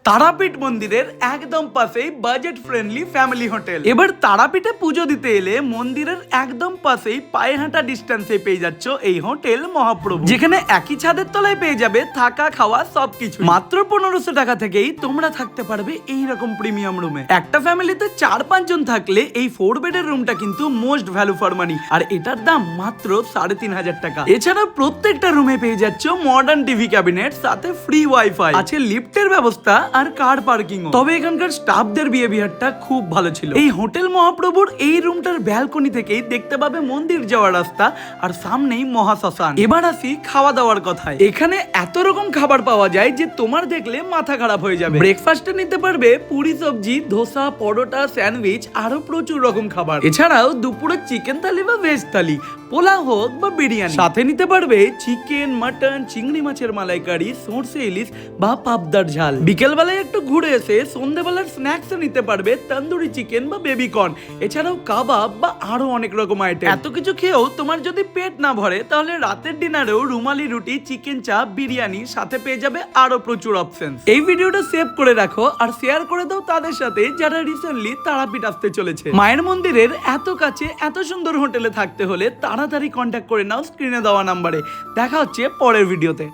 তারাপীঠ মন্দিরের একদম পাশেই বাজেট ফ্রেন্ডলি ফ্যামিলি হোটেল। এবার তারাপীঠে পুজো দিতে এলে মন্দিরের একদম পাশেই পায়ে হাঁটা ডিস্টেন্সে পেয়ে যাচ্ছ এই হোটেল মহাপ্রভু, যেখানে একই ছাদের তলায় পেয়ে যাবে থাকা খাওয়া সবকিছু। মাত্র 1500 টাকা থেকেই তোমরা থাকতে পারবে এইরকম প্রিমিয়াম রুমে। একটা ফ্যামিলিতে 4-5 জন থাকলে এই 4 বেডের রুমটা কিন্তু মোস্ট ভ্যালু ফর মানি, আর এটার দাম মাত্র 3500 টাকা। এছাড়া প্রত্যেকটা রুমে পেয়ে যাচ্ছ মডার্ন টিভি ক্যাবিনেট, সাথে ফ্রি ওয়াইফাই আছে, লিফটের ব্যবস্থা আর কার পার্কিং। তবে এখানকার স্টাফদের বিহেভিয়ারটা খুব ভালো ছিল। এই হোটেল মহাপ্রভুর এই রুমটার ব্যালকনি থেকেই দেখতে পাবে মন্দির যাওয়ার রাস্তা আর সামনেই মহাশ্মশান। এবার আসি খাওয়া দাওয়ার কথায়। এখানে এত রকম খাবার পাওয়া যায় যে তোমার দেখলে মাথা খারাপ হয়ে যাবে। ব্রেকফাস্টে নিতে পারবে পুরি সবজি, ধোসা, পরোটা, স্যান্ডউইচ, আরো প্রচুর রকম খাবার। এছাড়াও দুপুরে চিকেন থালি বা ভেজ থালি, পোলাও হোক বা বিরিয়ানি, সাথে নিতে পারবে চিকেন, মাটন, চিংড়ি মাছের মালাইকারি, সরষে ইলিশ বা পাবদার ঝাল। বিকেল বেলায় একটু ঘুরে এসে সন্ধ্যাবেলার স্ন্যাক্স নিতে পারবে তন্দুরি চিকেন বা বেবি কর্ন, এছাড়াও কাবাব বা আরো অনেক রকম আইটেম। এত কিছু খেয়েও তোমার যদি পেট না ভরে তাহলে রাতের ডিনারেও রুমালি রুটি, চিকেন চাপ, বিরিয়ানি, সাথে পেয়ে যাবে আরো প্রচুর অপশন। এই ভিডিওটা সেভ করে রাখো আর শেয়ার করে দাও তাদের সাথে যারা রিসেন্টলি তারাপীঠ আসতে চলেছে। মায়ের মন্দিরের এত কাছে এত সুন্দর হোটেলে থাকতে হলে তাড়াতাড়ি কন্ট্যাক্ট করে নাও স্ক্রিনে দেওয়া নাম্বারে। দেখা হচ্ছে পরের ভিডিওতে।